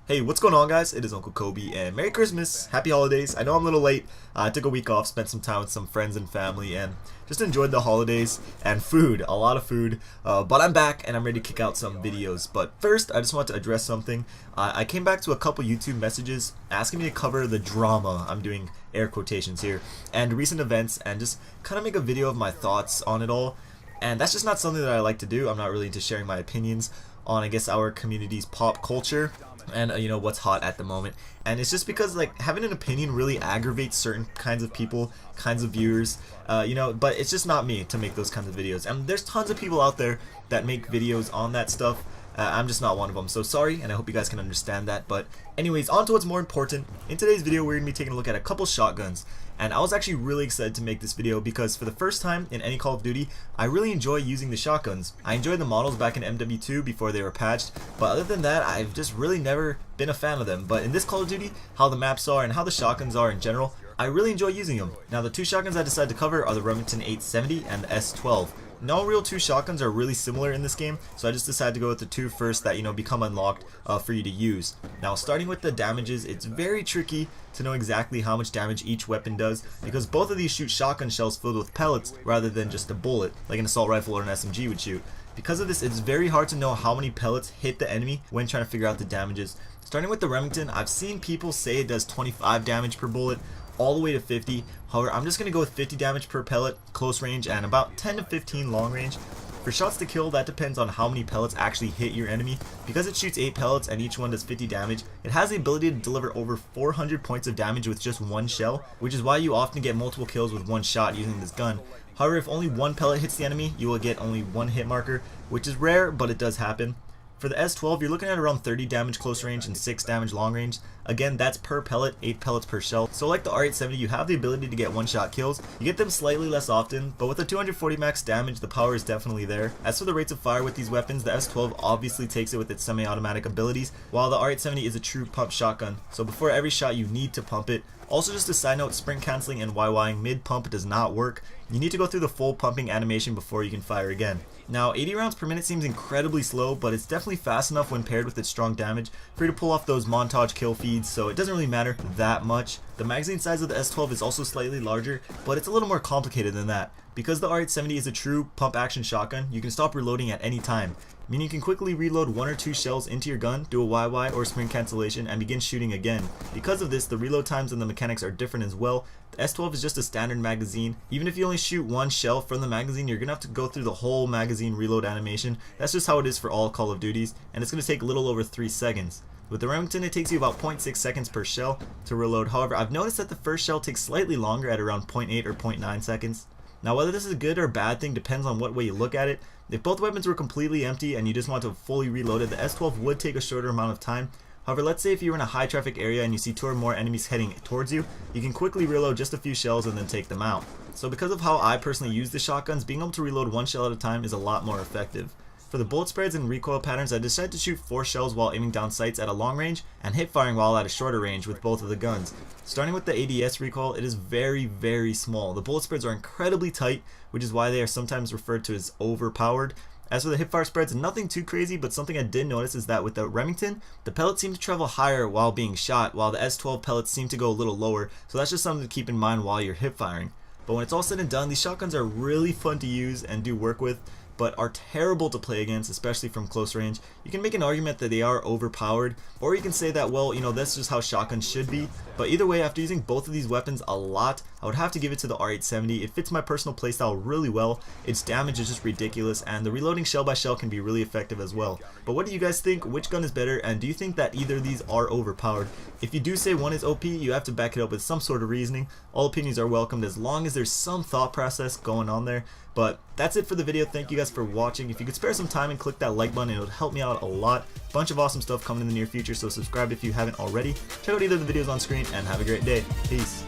Hey, what's going on, guys? It is Uncle Kobe, and Merry Christmas, Happy Holidays. I know I'm a little late. I took a week off, spent some time with some friends and family, and just enjoyed the holidays and food, a lot of food. But I'm back, and I'm ready to kick out some videos. But first, I just want to address something. I came back to a couple YouTube messages asking me to cover the drama, I'm doing air quotations here, and recent events, and just kind of make a video of my thoughts on it all. And that's just not something that I like to do. I'm not really into sharing my opinions on, I guess, our community's pop culture and what's hot at the moment. And it's just because, like, having an opinion really aggravates certain kinds of people, kinds of viewers, but it's just not me to make those kinds of videos. And there's tons of people out there that make videos on that stuff. I'm just not one of them, so sorry, and I hope you guys can understand that. But anyways, on to what's more important. In today's video, we're going to be taking a look at a couple shotguns. And I was actually really excited to make this video because for the first time in any Call of Duty, I really enjoy using the shotguns. I enjoyed the models back in MW2 before they were patched, but other than that, I've just really never been a fan of them. But in this Call of Duty, how the maps are and how the shotguns are in general, I really enjoy using them. Now, the two shotguns I decided to cover are the Remington 870 and the S12. No real two shotguns are really similar in this game, so I just decided to go with the two first that become unlocked for you to use. Now, starting with the damages, it's very tricky to know exactly how much damage each weapon does because both of these shoot shotgun shells filled with pellets rather than just a bullet like an assault rifle or an SMG would shoot. Because of this, it's very hard to know how many pellets hit the enemy when trying to figure out the damages. Starting with the Remington, I've seen people say it does 25 damage per bullet all the way to 50. However, I'm just going to go with 50 damage per pellet close range and about 10 to 15 long range. For shots to kill, that depends on how many pellets actually hit your enemy. Because it shoots 8 pellets and each one does 50 damage, it has the ability to deliver over 400 points of damage with just one shell, which is why you often get multiple kills with one shot using this gun. However, if only one pellet hits the enemy, you will get only one hit marker, which is rare, but it does happen. For the S12, you're looking at around 30 damage close range and 6 damage long range. Again, that's per pellet, 8 pellets per shell. So like the R870, you have the ability to get one-shot kills. You get them slightly less often, but with the 240 max damage, the power is definitely there. As for the rates of fire with these weapons, the S12 obviously takes it with its semi-automatic abilities, while the R870 is a true pump shotgun. So before every shot, you need to pump it. Also, just a side note, sprint canceling and YYing mid-pump does not work. You need to go through the full pumping animation before you can fire again. Now, 80 rounds per minute seems incredibly slow, but it's definitely fast enough when paired with its strong damage for you to pull off those montage kill feeds, so it doesn't really matter that much. The magazine size of the S12 is also slightly larger, but it's a little more complicated than that. Because the R870 is a true pump action shotgun, you can stop reloading at any time, meaning you can quickly reload 1 or 2 shells into your gun, do a YY or sprint cancellation, and begin shooting again. Because of this, the reload times and the mechanics are different as well. The S12 is just a standard magazine. Even if you only shoot 1 shell from the magazine, you're going to have to go through the whole magazine reload animation. That's just how it is for all Call of Duties, and it's going to take a little over 3 seconds. With the Remington, it takes you about 0.6 seconds per shell to reload. However, I've noticed that the first shell takes slightly longer at around 0.8 or 0.9 seconds. Now, whether this is a good or bad thing depends on what way you look at it. If both weapons were completely empty and you just want to fully reload it, the S12 would take a shorter amount of time. However, let's say if you're in a high traffic area and you see 2 or more enemies heading towards you, you can quickly reload just a few shells and then take them out. So because of how I personally use the shotguns, being able to reload 1 shell at a time is a lot more effective. For the bullet spreads and recoil patterns, I decided to shoot 4 shells while aiming down sights at a long range and hip firing while at a shorter range with both of the guns. Starting with the ADS recoil, it is very, very small. The bullet spreads are incredibly tight, which is why they are sometimes referred to as overpowered. As for the hipfire spreads, nothing too crazy, but something I did notice is that with the Remington, the pellets seem to travel higher while being shot, while the S12 pellets seem to go a little lower, so that's just something to keep in mind while you're hip firing. But when it's all said and done, these shotguns are really fun to use and do work with, but are terrible to play against, especially from close range. You can make an argument that they are overpowered, or you can say that, well, that's just how shotguns should be. But either way, after using both of these weapons a lot, I would have to give it to the R870. It fits my personal playstyle really well, its damage is just ridiculous, and the reloading shell by shell can be really effective as well. But what do you guys think? Which gun is better, and do you think that either of these are overpowered? If you do say one is OP, you have to back it up with some sort of reasoning. All opinions are welcomed as long as there's some thought process going on there. But that's it for the video. Thank you guys for watching. If you could spare some time and click that like button, it would help me out a lot. Bunch of awesome stuff coming in the near future, so subscribe if you haven't already. Check out either of the videos on screen and have a great day. Peace.